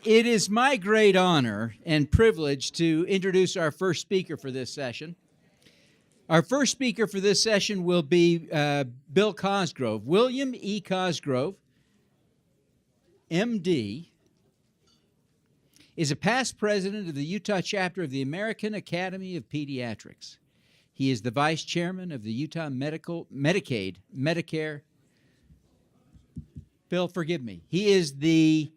It is my great honor and privilege to introduce our first speaker for this session. Our first speaker for this session will be Bill Cosgrove. William E. Cosgrove, M.D., is a past president of the Utah chapter of the American Academy of Pediatrics. He is the vice chairman of the Utah Medicare. Bill, forgive me. He is the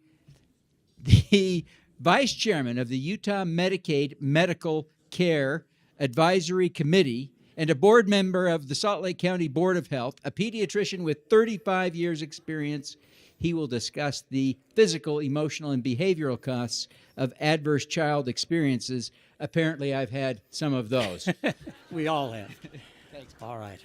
vice chairman of the Utah Medicaid Medical Care Advisory Committee and a board member of the Salt Lake County Board of Health, a pediatrician with 35 years experience. He will discuss the physical, emotional, and behavioral costs of adverse child experiences. Apparently, I've had some of those. We all have. Thanks. All right.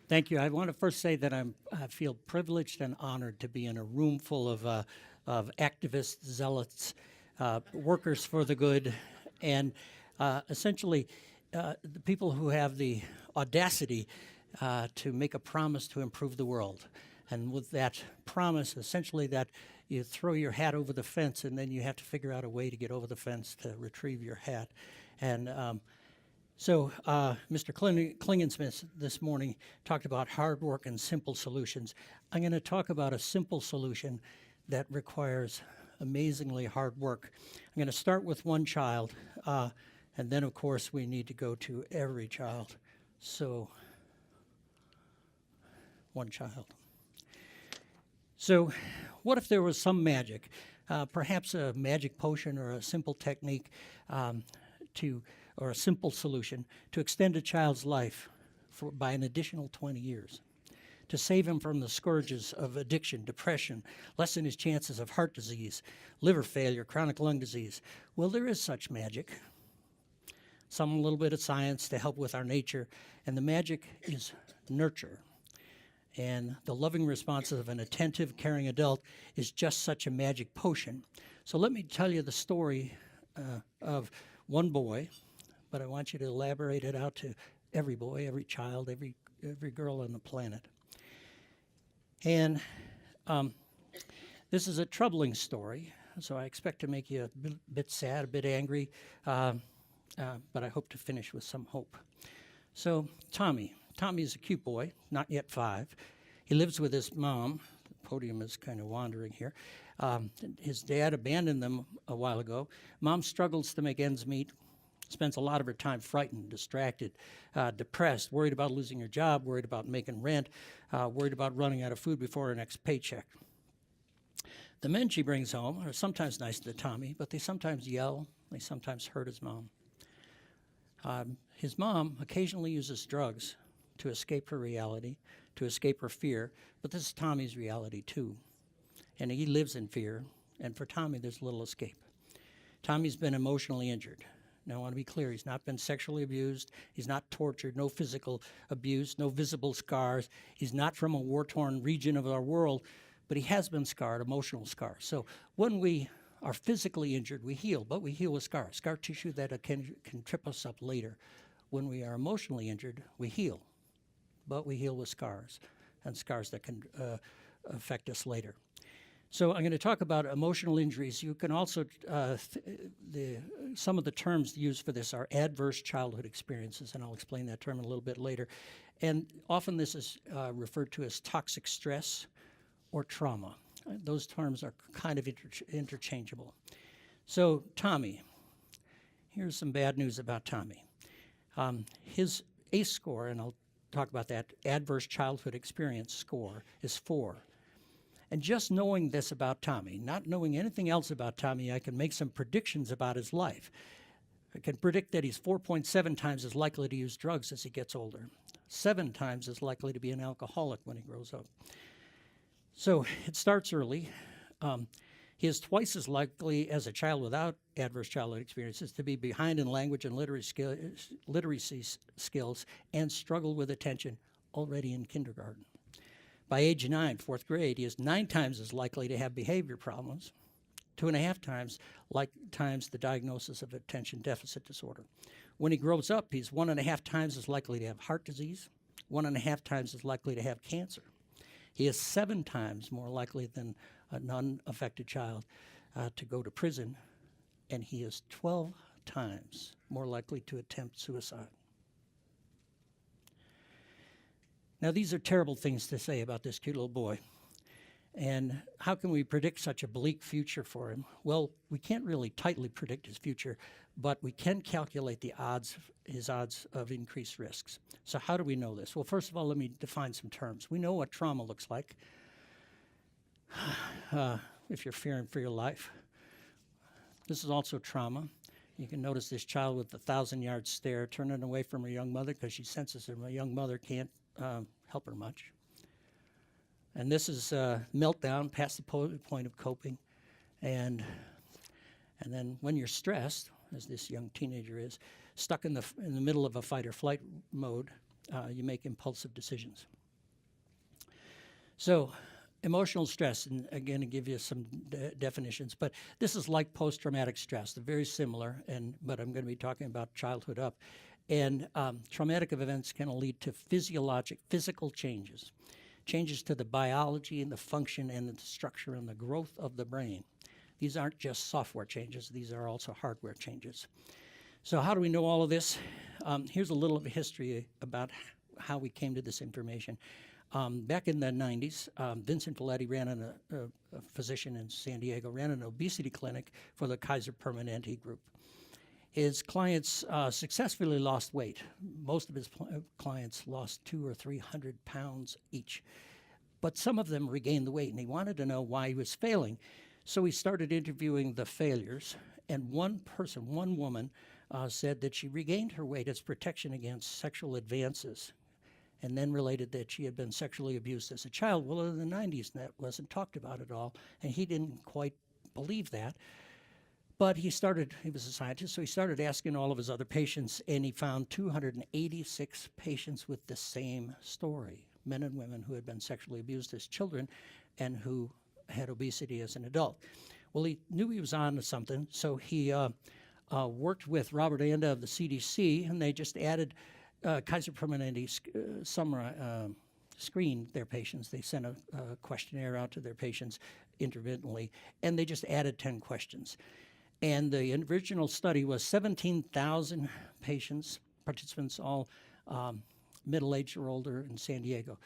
Thank you. I want to first say that I feel privileged and honored to be in a room full of activists, zealots, workers for the good, and essentially the people who have the audacity to make a promise to improve the world. And with that promise, essentially that you throw your hat over the fence and then you have to figure out a way to get over the fence to retrieve your hat. And So Mr. Klingensmith this morning talked about hard work and simple solutions. I'm going to talk about a simple solution that requires amazingly hard work. I'm going to start with one child, and then, of course, we need to go to every child. So, one child. So, what if there was some magic, perhaps a magic potion or a simple technique or a simple solution to extend a child's life by an additional 20 years, to save him from the scourges of addiction, depression, lessen his chances of heart disease, liver failure, chronic lung disease? Well, there is such magic. A little bit of science to help with our nature, and the magic is nurture. And the loving response of an attentive, caring adult is just such a magic potion. So let me tell you the story of one boy, but I want you to elaborate it out to every boy, every child, every girl on the planet. And this is a troubling story, so I expect to make you a bit sad, a bit angry, but I hope to finish with some hope. So Tommy is a cute boy, not yet 5. He lives with his mom. The podium is kind of wandering here. His dad abandoned them a while ago. Mom struggles to make ends meet. Spends a lot of her time frightened, distracted, depressed, worried about losing her job, worried about making rent, worried about running out of food before her next paycheck. The men she brings home are sometimes nice to Tommy, but they sometimes yell, they sometimes hurt his mom. His mom occasionally uses drugs to escape her reality, to escape her fear, but this is Tommy's reality too. And he lives in fear, and for Tommy there's little escape. Tommy's been emotionally injured. Now, I want to be clear, he's not been sexually abused, he's not tortured, no physical abuse, no visible scars. He's not from a war-torn region of our world, but he has been scarred, emotional scars. So when we are physically injured, we heal, but we heal with scars, scar tissue that can trip us up later. When we are emotionally injured, we heal, but we heal with scars, and scars that can affect us later. So I'm going to talk about emotional injuries. You can also, some of the terms used for this are adverse childhood experiences, and I'll explain that term a little bit later. And often this is referred to as toxic stress or trauma. Those terms are kind of interchangeable. So Tommy, here's some bad news about Tommy. His ACE score, and I'll talk about that, adverse childhood experience score, is 4. And just knowing this about Tommy, not knowing anything else about Tommy, I can make some predictions about his life. I can predict that he's 4.7 times as likely to use drugs as he gets older, 7 times as likely to be an alcoholic when he grows up. So it starts early. He is twice as likely as a child without adverse childhood experiences to be behind in language and literacy skills and struggle with attention already in kindergarten. By age 9, 4th grade, he is 9 times as likely to have behavior problems, 2.5 times the diagnosis of attention deficit disorder. When he grows up, he's 1.5 times as likely to have heart disease, 1.5 times as likely to have cancer. He is 7 times more likely than a non-affected child to go to prison, and he is 12 times more likely to attempt suicide. Now, these are terrible things to say about this cute little boy. And how can we predict such a bleak future for him? Well, we can't really tightly predict his future, but we can calculate his odds of increased risks. So how do we know this? Well, first of all, let me define some terms. We know what trauma looks like. If you're fearing for your life. This is also trauma. You can notice this child with the 1,000-yard stare turning away from her young mother because she senses her young mother can't help her much. And this is meltdown past the point of coping. And then when you're stressed, as this young teenager is, stuck in the middle of a fight or flight mode, you make impulsive decisions. So emotional stress, and again, to give you some definitions, but this is like post-traumatic stress. They're very similar, but I'm going to be talking about childhood up. And traumatic events can lead to physical changes to the biology and the function and the structure and the growth of the brain. These aren't just software changes, these are also hardware changes. So how do we know all of this? Here's a little of a history about how we came to this information. Back in the 90s, Vincent Valletti a physician in San Diego, ran an obesity clinic for the Kaiser Permanente group. His clients successfully lost weight. Most of his clients lost 200 or 300 pounds each. But some of them regained the weight, and he wanted to know why he was failing. So he started interviewing the failures, and one woman, said that she regained her weight as protection against sexual advances, and then related that she had been sexually abused as a child. Well, in the 90s, that wasn't talked about at all, and he didn't quite believe that. But he was a scientist, so he started asking all of his other patients, and he found 286 patients with the same story, men and women who had been sexually abused as children and who had obesity as an adult. Well, he knew he was on to something, so he worked with Robert Anda of the CDC, and they just added Kaiser Permanente screened their patients. They sent a questionnaire out to their patients intermittently, and they just added 10 questions. And the original study was 17,000 participants, all middle-aged or older in San Diego.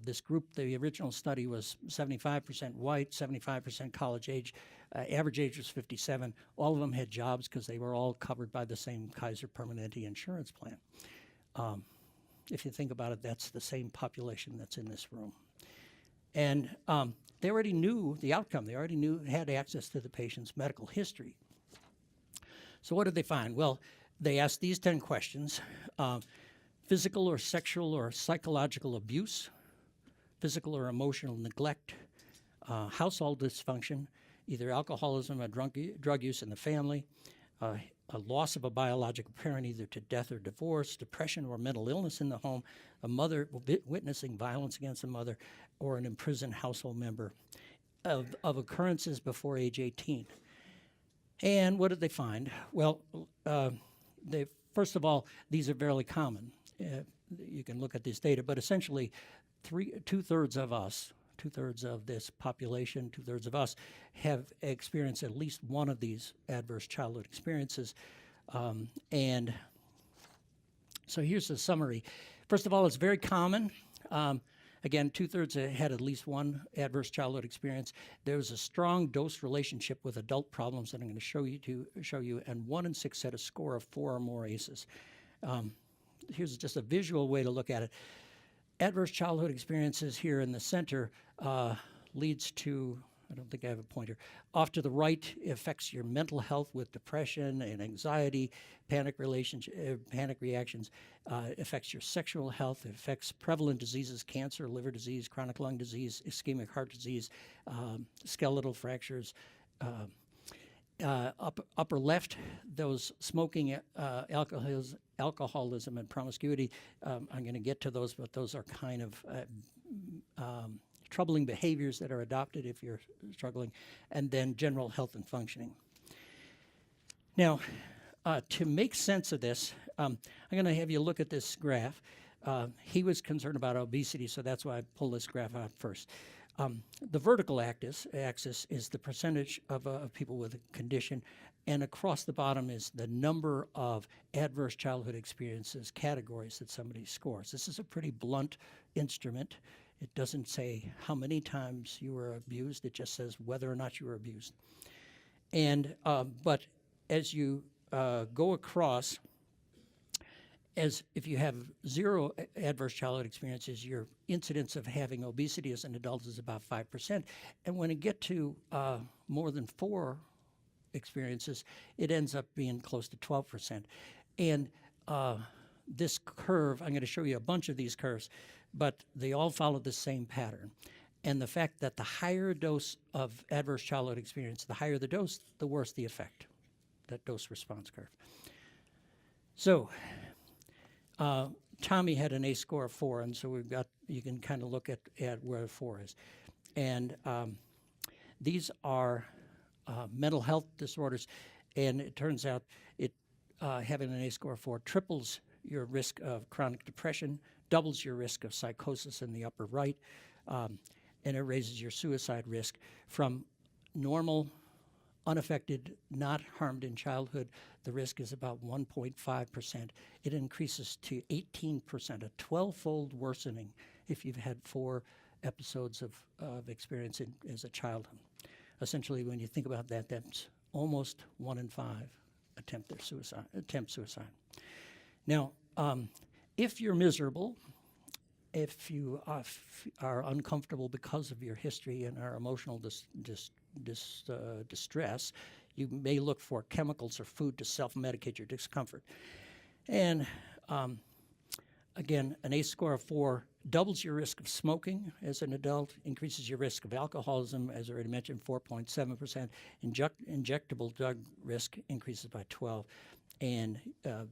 This group, the original study was 75% white, 75% college age. Average age was 57. All of them had jobs because they were all covered by the same Kaiser Permanente insurance plan. If you think about it, that's the same population that's in this room. And they already knew the outcome. They already had access to the patient's medical history. So what did they find? Well, they asked these 10 questions. Physical or sexual or psychological abuse, physical or emotional neglect, household dysfunction, either alcoholism or drug use in the family, a loss of a biological parent either to death or divorce, depression or mental illness in the home, a mother witnessing violence against a mother, or an imprisoned household member of occurrences before age 18. And what did they find? Well, first of all, these are fairly common. You can look at this data, but essentially two-thirds of this population, two-thirds of us, have experienced at least one of these adverse childhood experiences. And so here's the summary. First of all, it's very common. Again, two-thirds had at least one adverse childhood experience. There was a strong dose relationship with adult problems that I'm going to show you, and 1 in 6 had a score of 4 or more ACEs. Here's just a visual way to look at it. Adverse childhood experiences here in the center leads to, I don't think I have a pointer, off to the right affects your mental health with depression and anxiety, panic reactions, affects your sexual health, it affects prevalent diseases, cancer, liver disease, chronic lung disease, ischemic heart disease, skeletal fractures. Upper left, those smoking, alcoholism, and promiscuity. I'm going to get to those, but those are kind of troubling behaviors that are adopted if you're struggling, and then general health and functioning. Now, to make sense of this, I'm going to have you look at this graph. he was concerned about obesity, so that's why I pulled this graph out first. The vertical axis is the percentage of people with a condition, and across the bottom is the number of adverse childhood experiences categories that somebody scores. This is a pretty blunt instrument. It doesn't say how many times you were abused. It just says whether or not you were abused. And but as you go across, as if you have 0 adverse childhood experiences, your incidence of having obesity as an adult is about 5%. And when you get to more than 4 experiences, it ends up being close to 12%. And this curve, I'm going to show you a bunch of these curves, but they all follow the same pattern. And the fact that the higher dose of adverse childhood experience, the higher the dose, the worse the effect, that dose response curve. So Tommy had an ACE score of 4, and so we've got, you can kind of look at where 4 is. And these are mental health disorders, and it turns out having an ACE score of 4 triples your risk of chronic depression, doubles your risk of psychosis in the upper right, and it raises your suicide risk from normal, unaffected, not harmed in childhood. The risk is about 1.5%. It increases to 18%, a 12-fold worsening if you've had 4 episodes of experience as a child. Essentially, when you think about that, that's almost 1 in 5 attempt suicide. Now, if you're miserable, if you are uncomfortable because of your history and are emotional distress, you may look for chemicals or food to self-medicate your discomfort. And again, an ACE score of 4 doubles your risk of smoking as an adult, increases your risk of alcoholism, as I already mentioned, 4.7%. Injectable drug risk increases by 12. And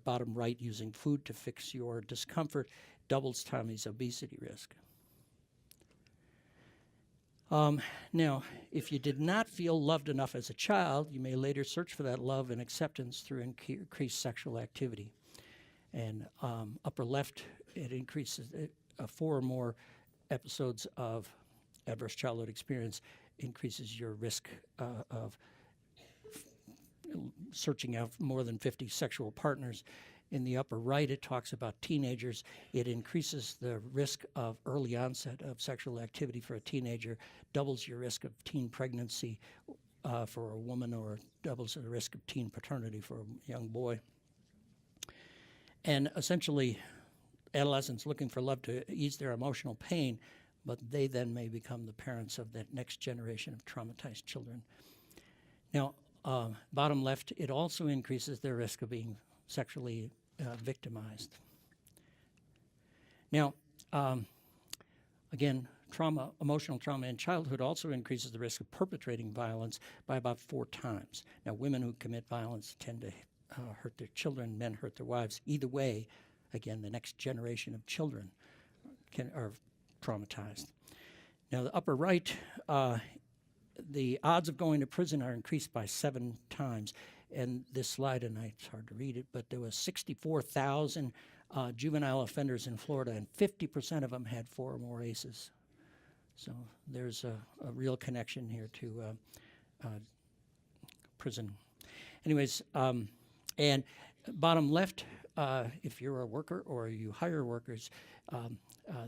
bottom right, using food to fix your discomfort doubles Tommy's obesity risk. Now, if you did not feel loved enough as a child, you may later search for that love and acceptance through increased sexual activity. And upper left, it increases 4 or more episodes of adverse childhood experience increases your risk of searching out more than 50 sexual partners. In the upper right, it talks about teenagers. It increases the risk of early onset of sexual activity for a teenager, doubles your risk of teen pregnancy for a woman, or doubles the risk of teen paternity for a young boy. And essentially, adolescents looking for love to ease their emotional pain, but they then may become the parents of that next generation of traumatized children. Now, bottom left, it also increases their risk of being sexually victimized. Now, again, emotional trauma in childhood also increases the risk of perpetrating violence by about 4 times. Now, women who commit violence tend to hurt their children, men hurt their wives. Either way, again, the next generation of children are traumatized. Now, the upper right, the odds of going to prison are increased by 7 times. And this slide, and it's hard to read it, but there was 64,000 juvenile offenders in Florida, and 50% of them had 4 or more ACEs. So there's a real connection here to prison. Anyways, and bottom left, if you're a worker or you hire workers,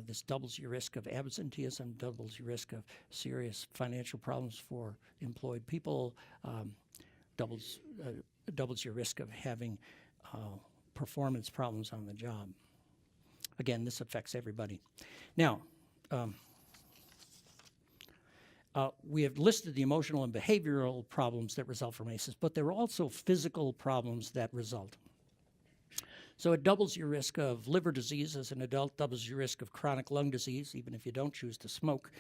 this doubles your risk of absenteeism, doubles your risk of serious financial problems for employed people, doubles your risk of having performance problems on the job. Again, this affects everybody. Now, we have listed the emotional and behavioral problems that result from ACEs, but there are also physical problems that result. So it doubles your risk of liver disease as an adult, doubles your risk of chronic lung disease, even if you don't choose to smoke.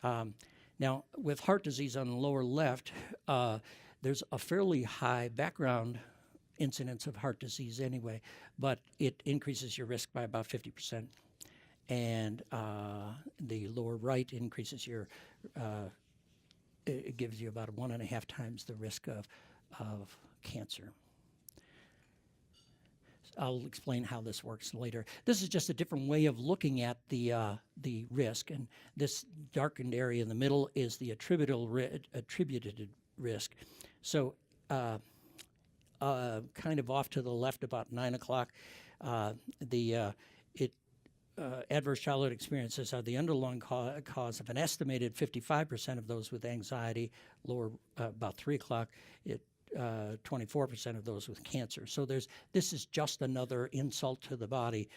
Now, with heart disease on the lower left, there's a fairly high background incidence of heart disease anyway, but it increases your risk by about 50%. And the lower right increases your, it gives you about 1.5 times the risk of cancer. I'll explain how this works later. This is just a different way of looking at the risk, and this darkened area in the middle is the attributed risk. So kind of off to the left about 9 o'clock, adverse childhood experiences are the underlying cause of an estimated 55% of those with anxiety, lower about 3 o'clock, 24% of those with cancer. So this is just another insult to the body,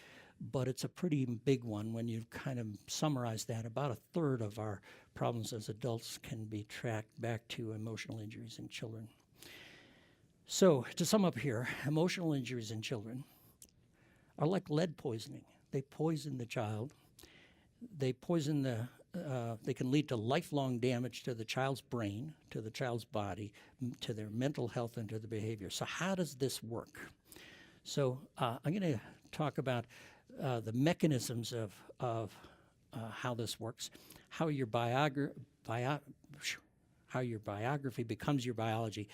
but it's a pretty big one when you kind of summarize that. About a third of our problems as adults can be tracked back to emotional injuries in children. So to sum up here, emotional injuries in children are like lead poisoning. They poison the child. They poison they can lead to lifelong damage to the child's brain, to the child's body, to their mental health, and to the behavior. So how does this work? So I'm going to talk about the mechanisms of how this works, how your biography becomes your biology.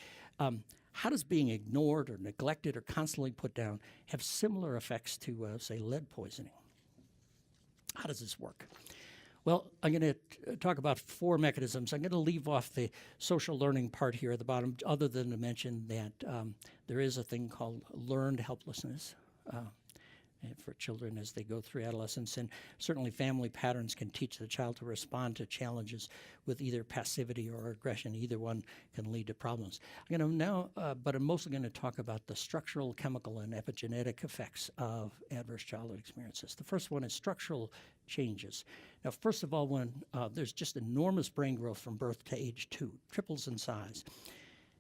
How does being ignored or neglected or constantly put down have similar effects to, say, lead poisoning? How does this work? Well, I'm going to talk about 4 mechanisms. I'm going to leave off the social learning part here at the bottom, other than to mention that there is a thing called learned helplessness for children as they go through adolescence. And certainly family patterns can teach the child to respond to challenges with either passivity or aggression. Either one can lead to problems. I'm going to now, but I'm mostly going to talk about the structural, chemical, and epigenetic effects of adverse childhood experiences. The first one is structural changes. Now, first of all, when there's just enormous brain growth from birth to age 2, triples in size.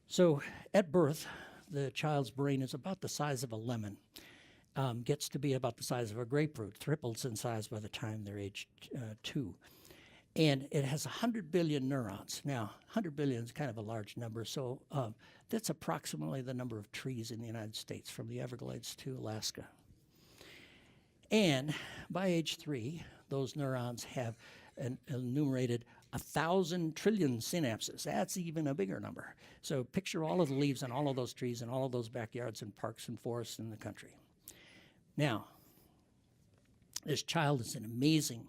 So at birth, the child's brain is about the size of a lemon. Gets to be about the size of a grapefruit, triples in size by the time they're age 2. And it has 100 billion neurons. Now, 100 billion is kind of a large number, so that's approximately the number of trees in the United States, from the Everglades to Alaska. And by age 3, those neurons have enumerated 1,000 trillion synapses. That's even a bigger number. So picture all of the leaves on all of those trees and all of those backyards and parks and forests in the country. Now, this child is an amazing,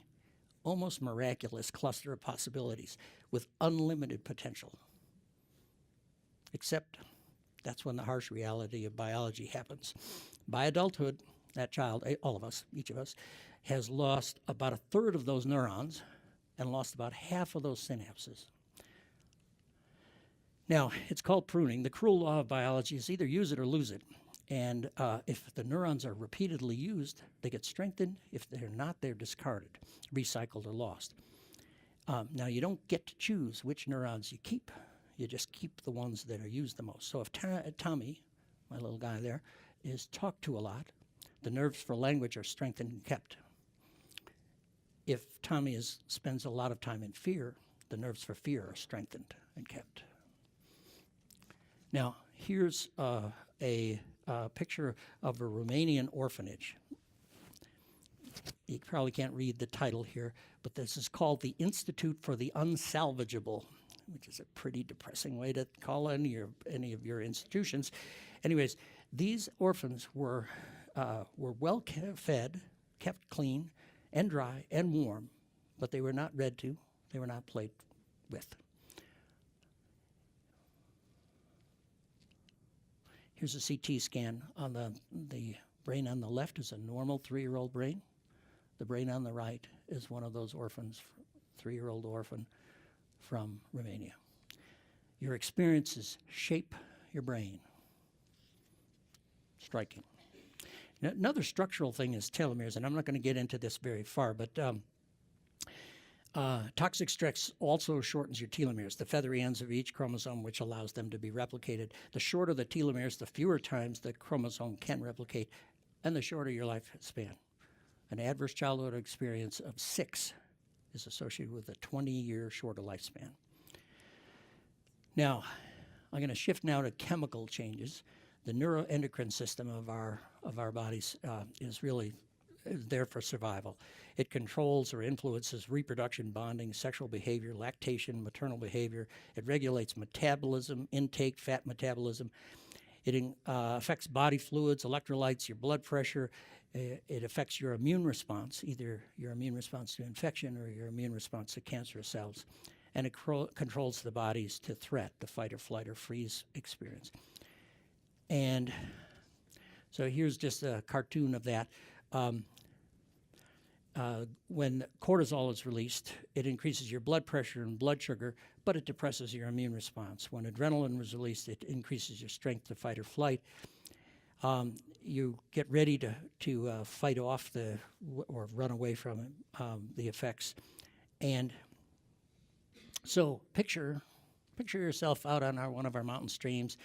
almost miraculous cluster of possibilities with unlimited potential. Except that's when the harsh reality of biology happens. By adulthood, that child, all of us, each of us, has lost about a third of those neurons and lost about half of those synapses. Now, it's called pruning. The cruel law of biology is either use it or lose it. And if the neurons are repeatedly used, they get strengthened. If they're not, they're discarded, recycled, or lost. Now, you don't get to choose which neurons you keep. You just keep the ones that are used the most. So if Tommy, my little guy there, is talked to a lot, the nerves for language are strengthened and kept. If Tommy spends a lot of time in fear, the nerves for fear are strengthened and kept. Now, here's a picture of a Romanian orphanage. You probably can't read the title here, but this is called the Institute for the Unsalvageable, which is a pretty depressing way to call any of your institutions. Anyways, these orphans were well fed, kept clean and dry and warm, but they were not read to, they were not played with. Here's a CT scan on the brain on the left is a normal 3-year-old brain. The brain on the right is one of those orphans, 3-year-old orphan from Romania. Your experiences shape your brain. Striking. Now, another structural thing is telomeres, and I'm not going to get into this very far, but toxic stress also shortens your telomeres, the feathery ends of each chromosome, which allows them to be replicated. The shorter the telomeres, the fewer times the chromosome can replicate, and the shorter your lifespan. An adverse childhood experience of 6 is associated with a 20-year shorter lifespan. Now, I'm going to shift now to chemical changes. The neuroendocrine system of our bodies is really there for survival. It controls or influences reproduction, bonding, sexual behavior, lactation, maternal behavior. It regulates metabolism, intake, fat metabolism. It affects body fluids, electrolytes, your blood pressure. It affects your immune response, either your immune response to infection or your immune response to cancerous cells. And it controls the body's to threat, the fight or flight or freeze experience. And so here's just a cartoon of that. When cortisol is released, it increases your blood pressure and blood sugar, but it depresses your immune response. When adrenaline is released, it increases your strength to fight or flight. You get ready to fight off or run away from the effects. And so picture yourself out on one of our mountain streams.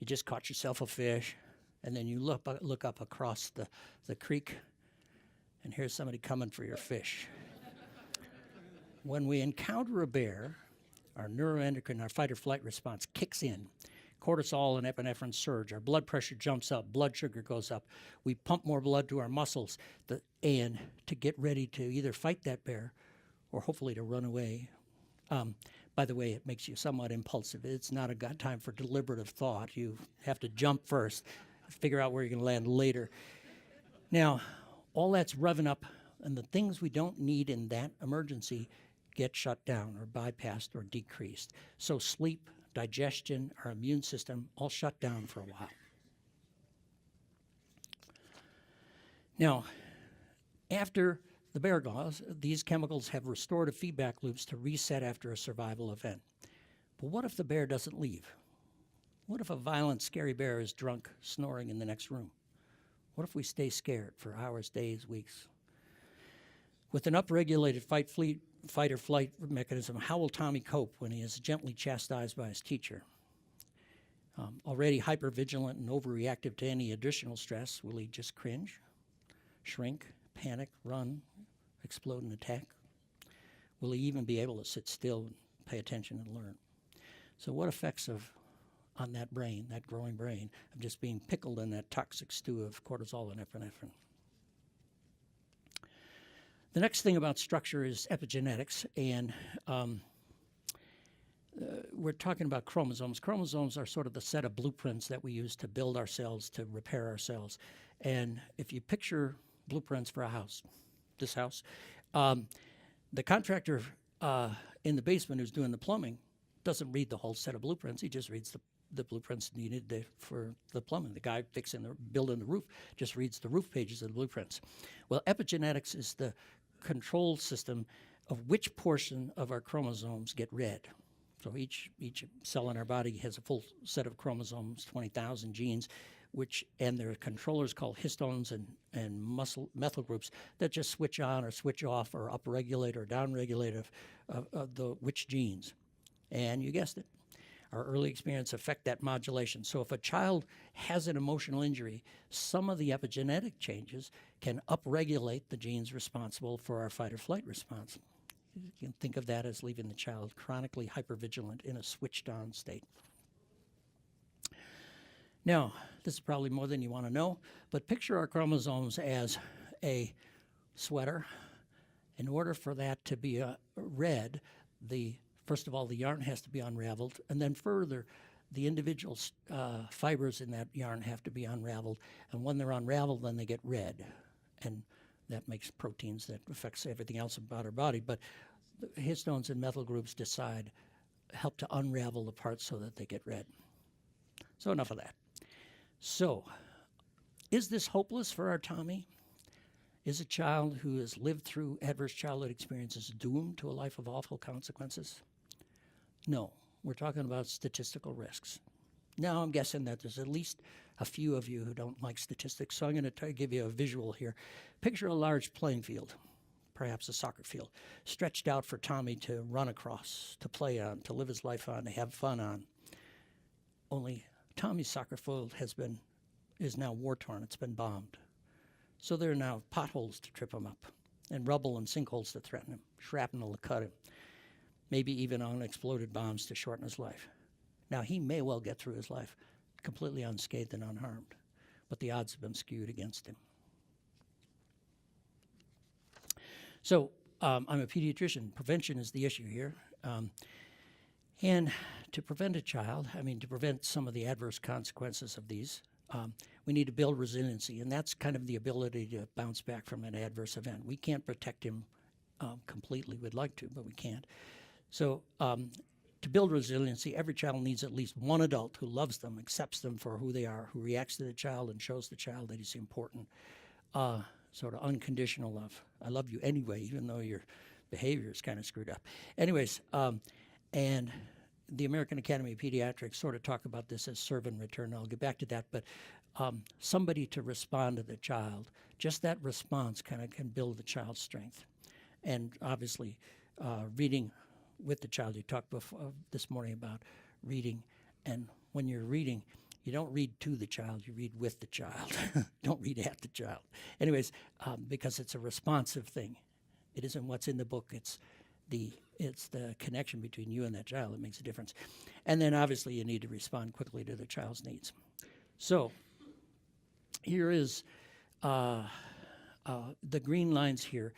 You just caught yourself a fish, and then you look up across the creek, and here's somebody coming for your fish. When we encounter a bear, our neuroendocrine, our fight or flight response kicks in. Cortisol and epinephrine surge. Our blood pressure jumps up. Blood sugar goes up. We pump more blood to our muscles and to get ready to either fight that bear or hopefully to run away. By the way, it makes you somewhat impulsive. It's not a good time for deliberative thought. You have to jump first, figure out where you're going to land later. Now, all that's revving up, and the things we don't need in that emergency get shut down or bypassed or decreased. So sleep, digestion, our immune system, all shut down for a while. Now, after the bear goes, these chemicals have restorative feedback loops to reset after a survival event. But what if the bear doesn't leave? What if a violent, scary bear is drunk, snoring in the next room? What if we stay scared for hours, days, weeks? With an upregulated fight or flight mechanism, how will Tommy cope when he is gently chastised by his teacher? Already hypervigilant and overreactive to any additional stress, will he just cringe, shrink, panic, run, explode and attack? Will he even be able to sit still and pay attention and learn? So what effects on that brain, that growing brain, of just being pickled in that toxic stew of cortisol and epinephrine? The next thing about structure is epigenetics, and we're talking about chromosomes. Chromosomes are sort of the set of blueprints that we use to build our cells, to repair our cells. And if you picture blueprints for a house, this house, the contractor in the basement who's doing the plumbing doesn't read the whole set of blueprints. He just reads the blueprints needed for the plumbing. The guy building the roof just reads the roof pages of the blueprints. Well, epigenetics is the control system of which portion of our chromosomes get read. So each cell in our body has a full set of chromosomes, 20,000 genes, and there are controllers called histones and methyl groups that just switch on or switch off or upregulate or downregulate which genes. And you guessed it, our early experience affect that modulation. So if a child has an emotional injury, some of the epigenetic changes can upregulate the genes responsible for our fight or flight response. You can think of that as leaving the child chronically hypervigilant in a switched on state. Now, this is probably more than you want to know, but picture our chromosomes as a sweater. In order for that to be read, first of all, the yarn has to be unraveled, and then further, the individual fibers in that yarn have to be unraveled, and when they're unraveled, then they get read, and that makes proteins that affects everything else about our body. But the histones and methyl groups help to unravel the parts so that they get read. So enough of that. So, is this hopeless for our Tommy? Is a child who has lived through adverse childhood experiences doomed to a life of awful consequences? No, we're talking about statistical risks. Now I'm guessing that there's at least a few of you who don't like statistics, so I'm going to try to give you a visual here. Picture a large playing field, perhaps a soccer field, stretched out for Tommy to run across, to play on, to live his life on, to have fun on. Only Tommy's soccer field is now war-torn. It's been bombed. So there are now potholes to trip him up, and rubble and sinkholes to threaten him, shrapnel to cut him, maybe even unexploded bombs to shorten his life. Now, he may well get through his life completely unscathed and unharmed, but the odds have been skewed against him. So I'm a pediatrician. Prevention is the issue here. And to prevent to prevent some of the adverse consequences of these, we need to build resiliency, and that's kind of the ability to bounce back from an adverse event. We can't protect him completely. We'd like to, but we can't. So to build resiliency, every child needs at least one adult who loves them, accepts them for who they are, who reacts to the child and shows the child that he's important. Sort of unconditional love. I love you anyway, even though your behavior is kind of screwed up. Anyways, and the American Academy of Pediatrics sort of talk about this as serve and return. I'll get back to that, but somebody to respond to the child, just that response kind of can build the child's strength. And obviously, reading with the child. You talked before, this morning about reading, and when you're reading, you don't read to the child, you read with the child. Don't read at the child. Anyways, because it's a responsive thing. It isn't what's in the book, it's the connection between you and that child that makes a difference. And then obviously you need to respond quickly to the child's needs. So here is the green lines here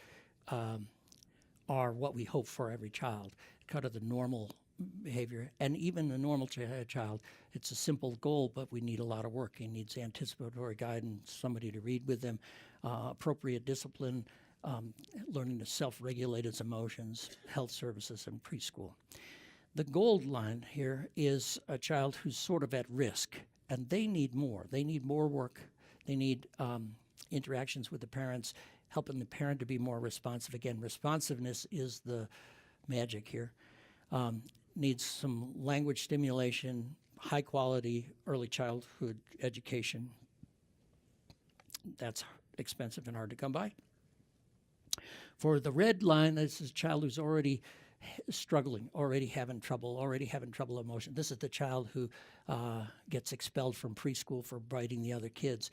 are what we hope for every child, kind of the normal behavior. And even a normal child, it's a simple goal, but we need a lot of work. He needs anticipatory guidance, somebody to read with them, appropriate discipline, learning to self-regulate his emotions, health services, and preschool. The gold line here is a child who's sort of at risk, and they need more. They need more work. They need interactions with the parents, helping the parent to be more responsive. Again, responsiveness is the magic here. Needs some language stimulation, high quality early childhood education. That's expensive and hard to come by. For the red line, this is a child who's already struggling, already having trouble emotion. This is the child who gets expelled from preschool for biting the other kids.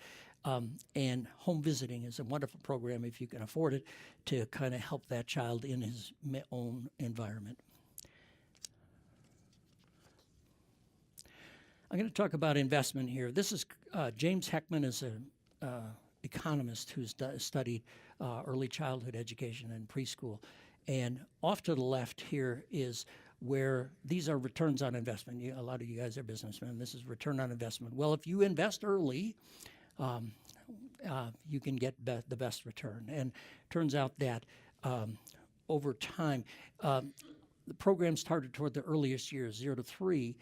And home visiting is a wonderful program, if you can afford it, to kind of help that child in his own environment. I'm going to talk about investment here. This is James Heckman is an economist who's studied early childhood education and preschool. And off to the left here is where these are returns on investment. A lot of you guys are businessmen. This is return on investment. Well, if you invest early, you can get the best return. And turns out that over time, the programs targeted toward the earliest years, 0 to 3,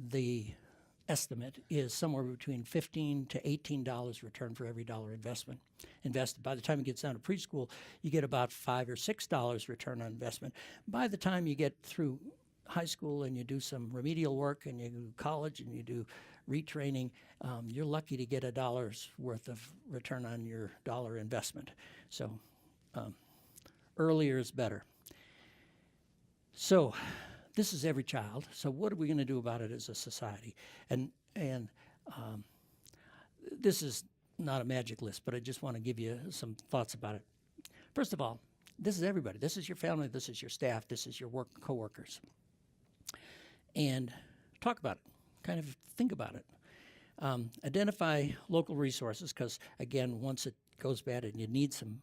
the estimate is somewhere between $15 to $18 return for every dollar invested. By the time it gets down to preschool, you get about $5 or $6 return on investment. By the time you get through high school and you do some remedial work and you do college and you do retraining, you're lucky to get $1 worth of return on your dollar investment. So earlier is better. So this is every child. So what are we going to do about it as a society? And this is not a magic list, but I just want to give you some thoughts about it. First of all, this is everybody. This is your family. This is your staff. This is your coworkers. And talk about it. Kind of think about it. Identify local resources, because again, once it goes bad and you need some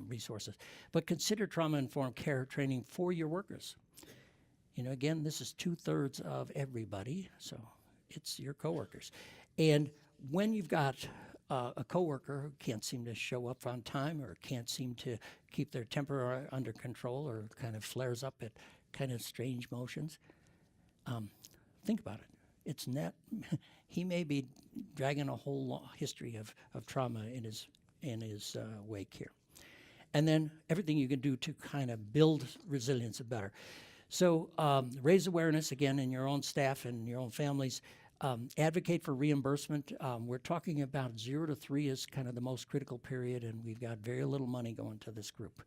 resources. But consider trauma-informed care training for your workers. You know, again, this is 2/3 of everybody, so it's your coworkers. And when you've got a coworker who can't seem to show up on time or can't seem to keep their temper under control or kind of flares up at kind of strange motions, think about it. It's not, he may be dragging a whole history of trauma in his wake here. And then everything you can do to kind of build resilience better. So raise awareness, again, in your own staff and your own families. Advocate for reimbursement. We're talking about 0 to 3 is kind of the most critical period, and we've got very little money going to this group.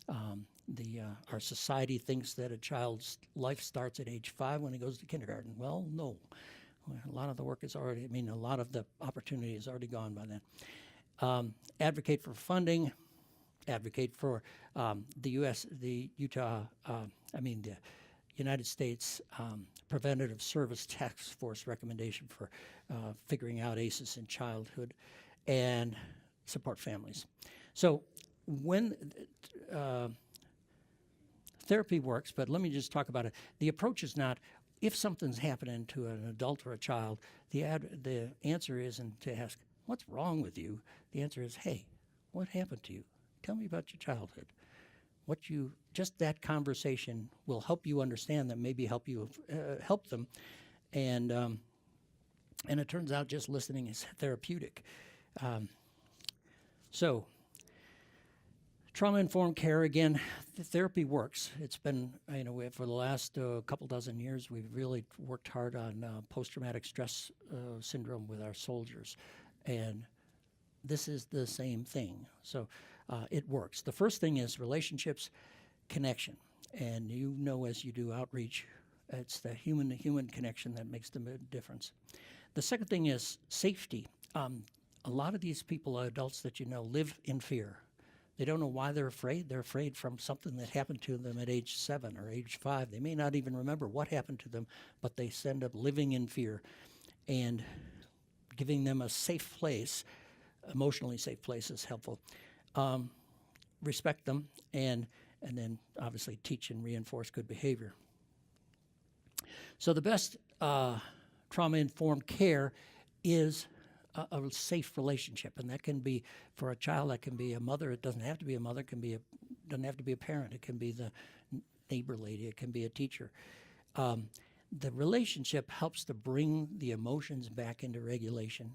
Our society thinks that a child's life starts at age 5 when he goes to kindergarten. Well, no. A lot of the work is already, a lot of the opportunity is already gone by then. Advocate for funding. Advocate for the United States Preventative Service Task Force recommendation for figuring out ACEs in childhood and support families. So when therapy works, but let me just talk about it. The approach is not if something's happening to an adult or a child. The answer isn't to ask what's wrong with you. The answer is, hey, what happened to you? Tell me about your childhood. Just that conversation will help you understand them, maybe help them, and it turns out just listening is therapeutic. So, trauma-informed care, again, therapy works. It's been, for the last couple dozen years, we've really worked hard on post-traumatic stress syndrome with our soldiers. And this is the same thing. So it works. The first thing is relationships, connection. And as you do outreach, it's the human-to-human connection that makes the difference. The second thing is safety. A lot of these people, adults that live in fear. They don't know why they're afraid. They're afraid from something that happened to them at age 7 or age 5. They may not even remember what happened to them, but they end up living in fear. And giving them a safe place, emotionally safe place, is helpful. Respect them, and then obviously teach and reinforce good behavior. So the best trauma-informed care is a safe relationship, and that can be for a child. That can be a mother. It doesn't have to be a mother. It doesn't have to be a parent. It can be the neighbor lady. It can be a teacher. The relationship helps to bring the emotions back into regulation,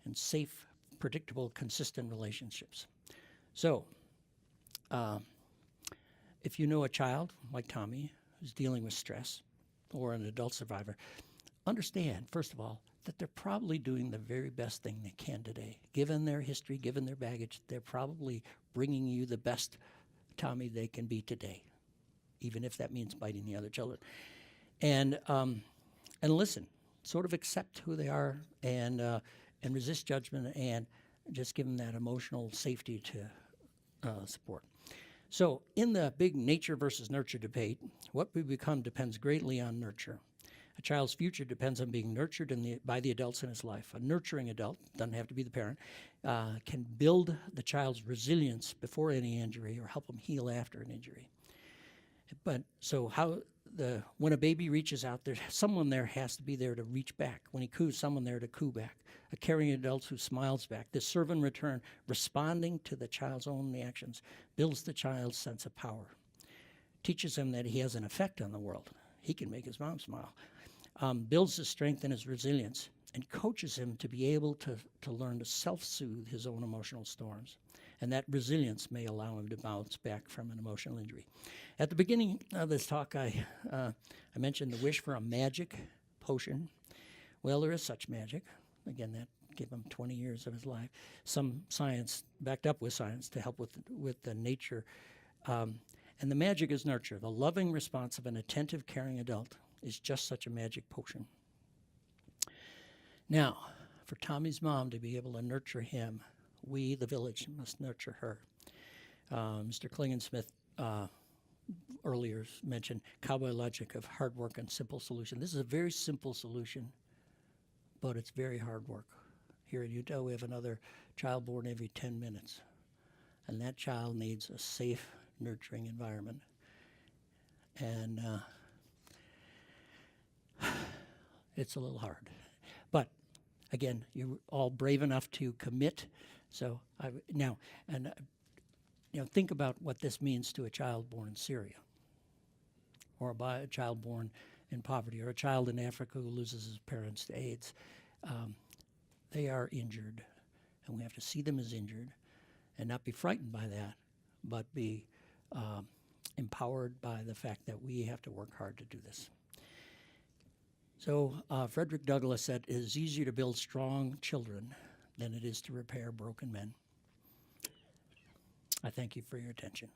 and safe, predictable, consistent relationships. So, if you know a child like Tommy who's dealing with stress, or an adult survivor, understand, first of all, that they're probably doing the very best thing they can today. Given their history, given their baggage, they're probably bringing you the best Tommy they can be today, even if that means biting the other children. And listen, sort of accept who they are, and resist judgment, and just give them that emotional safety to support. So in the big nature versus nurture debate, what we become depends greatly on nurture. A child's future depends on being nurtured by the adults in his life. A nurturing adult, doesn't have to be the parent, can build the child's resilience before any injury or help him heal after an injury. But so when a baby reaches out, someone there has to be there to reach back. When he coos, someone there to coo back. A caring adult who smiles back. This serve and return, responding to the child's own reactions, builds the child's sense of power. Teaches him that he has an effect on the world. He can make his mom smile. Builds his strength and his resilience, and coaches him to be able to learn to self-soothe his own emotional storms. And that resilience may allow him to bounce back from an emotional injury. At the beginning of this talk, I mentioned the wish for a magic potion. Well, there is such magic. Again, that gave him 20 years of his life. Some science, backed up with science, to help with the nature. And the magic is nurture. The loving response of an attentive, caring adult is just such a magic potion. Now, for Tommy's mom to be able to nurture him, we, the village, must nurture her. Mr. Klingensmith earlier mentioned cowboy logic of hard work and simple solution. This is a very simple solution, but it's very hard work. Here in Utah, we have another child born every 10 minutes, and that child needs a safe, nurturing environment. And it's a little hard. But again, you're all brave enough to commit. So think about what this means to a child born in Syria, or a child born in poverty, or a child in Africa who loses his parents to AIDS. They are injured, and we have to see them as injured and not be frightened by that, but be empowered by the fact that we have to work hard to do this. So Frederick Douglass said, it is easier to build strong children than it is to repair broken men. I thank you for your attention.